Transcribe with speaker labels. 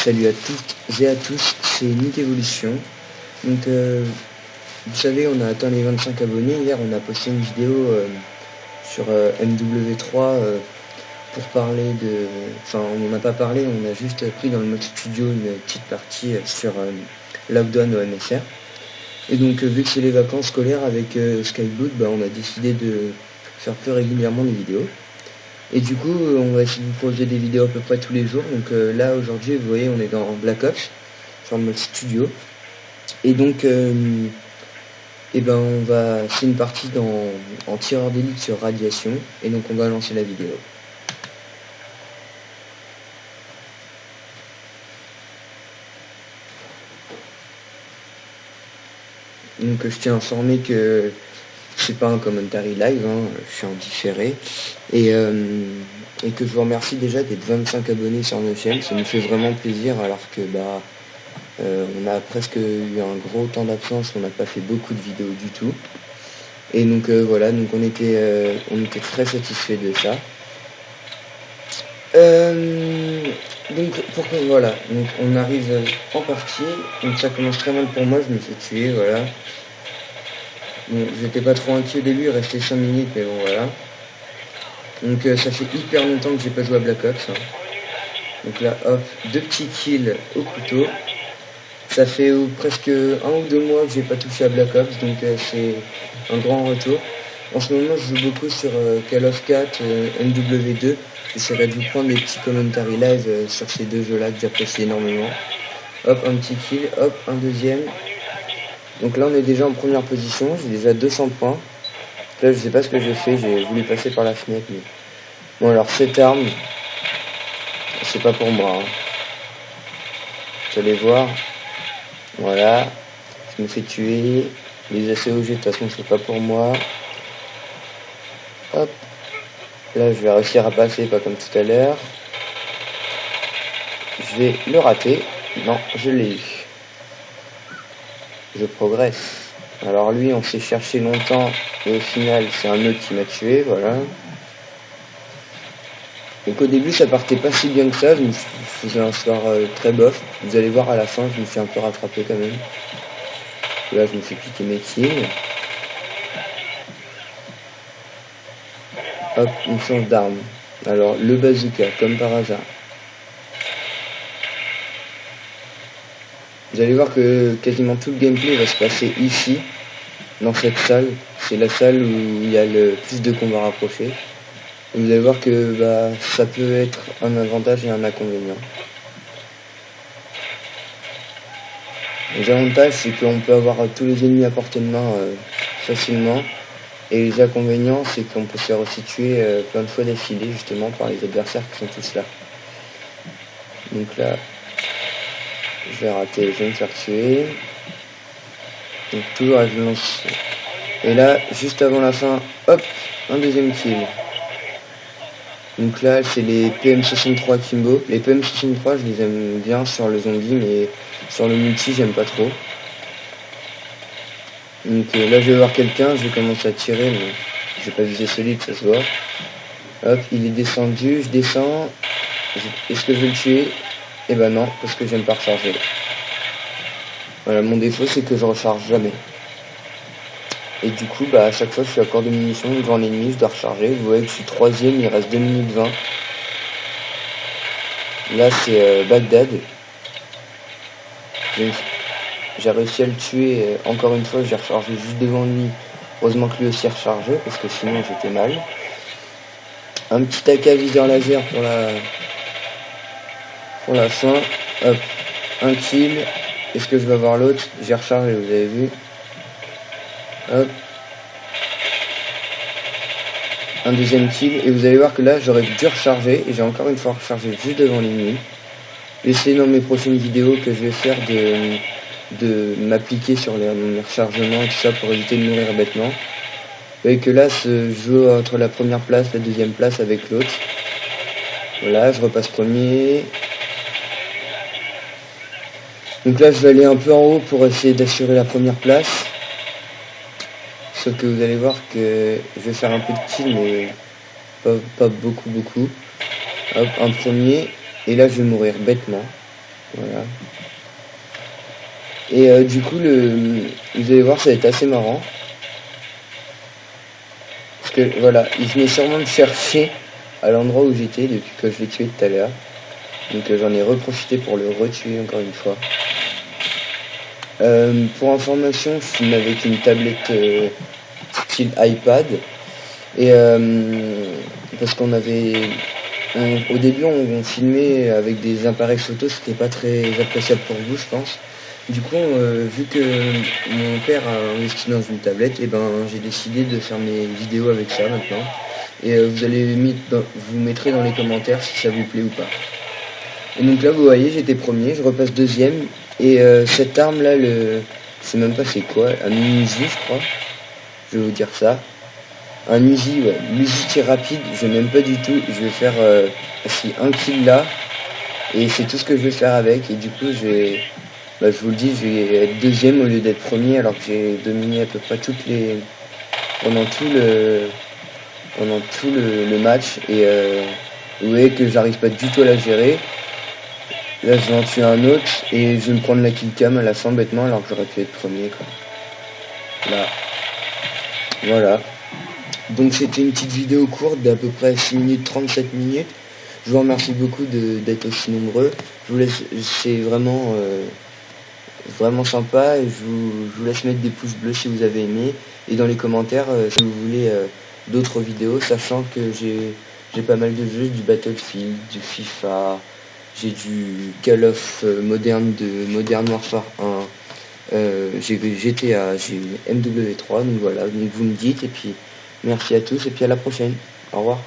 Speaker 1: Salut à toutes et à tous, c'est Nick Evolution. Donc vous savez, on a atteint les 25 abonnés. Hier on a posté une vidéo sur MW3 pour parler de... Enfin on n'en a pas parlé, on a juste pris dans le mode studio une petite partie sur Lockdown au MSR. Et donc vu que c'est les vacances scolaires avec Skyboot, on a décidé de faire plus régulièrement des vidéos. Et du coup, on va essayer de vous proposer des vidéos à peu près tous les jours. Donc là, aujourd'hui, vous voyez, on est dans Black Ops, sur le mode studio. Et donc, on va... C'est une partie en tireur d'élite sur radiation. Et donc, on va lancer la vidéo. Donc, je tiens à informer que c'est pas un commentary live, je suis en différé. Et que je vous remercie déjà d'être 25 abonnés sur nos chaînes, ça nous fait vraiment plaisir alors que on a presque eu un gros temps d'absence, on n'a pas fait beaucoup de vidéos du tout. Et donc voilà, donc on était très satisfaits de ça. Donc on arrive en partie, donc ça commence très mal pour moi, je me fais tuer, voilà. Bon, j'étais pas trop inquiet au début, il restait 5 minutes, mais bon voilà. Donc ça fait hyper longtemps que j'ai pas joué à Black Ops. Donc là, hop, 2 petits kills au couteau. Ça fait presque 1 ou 2 mois que j'ai pas touché à Black Ops, donc c'est un grand retour. En ce moment, je joue beaucoup sur Call of 4, MW2. J'essaierai de vous prendre des petits commentaries live sur ces deux jeux-là que j'apprécie énormément. Hop, un petit kill, hop, un deuxième. Donc là, on est déjà en première position, j'ai déjà 200 points. Là, je sais pas ce que j'ai fait, j'ai voulu passer par la fenêtre. Mais... Bon, alors, cette arme, c'est pas pour moi. Vous allez voir. Voilà. Je me fais tuer. Les ACOG, de toute façon, c'est pas pour moi. Hop. Là, je vais réussir à passer, pas comme tout à l'heure. Je vais le rater. Non, je l'ai eu. Je progresse. Alors lui, on s'est cherché longtemps, et au final, c'est un autre qui m'a tué, voilà. Donc au début, ça partait pas si bien que ça, je faisais un score très bof. Vous allez voir à la fin, je me suis un peu rattrapé quand même. Là, je me fais piquer mes kills. Hop, une change d'arme. Alors, le bazooka, comme par hasard. Vous allez voir que quasiment tout le gameplay va se passer ici, dans cette salle. C'est la salle où il y a le plus de combats rapprochés. Et vous allez voir que ça peut être un avantage et un inconvénient. Les avantages, c'est qu'on peut avoir tous les ennemis à portée de main facilement. Et les inconvénients, c'est qu'on peut se faire aussi tuer plein de fois d'affilée, justement, par les adversaires qui sont tous là. Donc là, je vais rater, je vais me faire tuer. Donc toujours avec le lance. Et là, juste avant la fin, hop, un deuxième kill. Donc là, c'est les PM63 Kimbo. Les PM63, je les aime bien sur le zombie, mais sur le multi, j'aime pas trop. Donc là, je vais voir quelqu'un, je vais commencer à tirer, mais je vais pas viser solide, ça se voit. Hop, il est descendu, je descends. Est-ce que je vais le tuer? Eh ben non, parce que j'aime pas recharger. Voilà, mon défaut, c'est que je recharge jamais. Et du coup, à chaque fois, je suis à court de munitions devant l'ennemi, je dois recharger. Vous voyez que je suis 3ème, il reste 2 minutes 20. Là, c'est Bagdad. J'ai réussi à le tuer, encore une fois, j'ai rechargé juste devant lui. Heureusement que lui aussi a rechargé, parce que sinon j'étais mal. Un petit AK viseur laser pour la fin. Hop, un kill. Est-ce que je vais avoir l'autre? J'ai rechargé, vous avez vu. Hop. Un deuxième kill. Et vous allez voir que là, j'aurais dû recharger. Et j'ai encore une fois rechargé juste devant l'ennemi. Essayez dans mes prochaines vidéos que je vais faire de m'appliquer sur les rechargements et tout ça pour éviter de mourir bêtement. Vous voyez que là, je joue entre la première place, la deuxième place avec l'autre. Voilà, je repasse premier. Donc là, je vais aller un peu en haut pour essayer d'assurer la première place. Sauf que vous allez voir que je vais faire un peu de kill, mais pas beaucoup. Hop, un premier. Et là, je vais mourir bêtement. Voilà. Et du coup, vous allez voir, ça va être assez marrant. Parce que voilà, il venait sûrement me chercher à l'endroit où j'étais depuis que je l'ai tué tout à l'heure. Donc j'en ai reprofité pour le retuer encore une fois. Pour information, je filme avec une tablette style iPad. Et parce qu'on avait... au début, on filmait avec des appareils photo, c'était pas très appréciable pour vous, je pense. Du coup, vu que mon père a investi dans une tablette, et ben j'ai décidé de faire mes vidéos avec ça maintenant. Et vous mettrez dans les commentaires si ça vous plaît ou pas. Et donc là, vous voyez, j'étais premier, je repasse deuxième. Et cette arme là, je sais même pas c'est quoi, un Uzi, je crois. Je vais vous dire ça. Un Uzi, ouais, l'Uzi tir rapide, je n'aime pas du tout. Je vais faire un kill là. Et c'est tout ce que je vais faire avec. Et du coup, je vous le dis, je vais être deuxième au lieu d'être premier, alors que j'ai dominé à peu près pendant tout le match. Et vous voyez que j'arrive pas du tout à la gérer. Là, je vais en tuer un autre et je vais me prendre la kill cam à la fin bêtement, alors que j'aurais pu être premier, quoi. Là. Voilà. Donc c'était une petite vidéo courte d'à peu près 6 minutes 37 minutes. Je vous remercie beaucoup d'être aussi nombreux. Je vous laisse, c'est vraiment sympa, et je vous laisse mettre des pouces bleus si vous avez aimé, et dans les commentaires si vous voulez d'autres vidéos, sachant que j'ai pas mal de jeux, du Battlefield, du FIFA, j'ai du Call of Modern Warfare 1, j'ai GTA, j'ai MW3, donc voilà, donc vous me dites, et puis merci à tous, et puis à la prochaine, au revoir.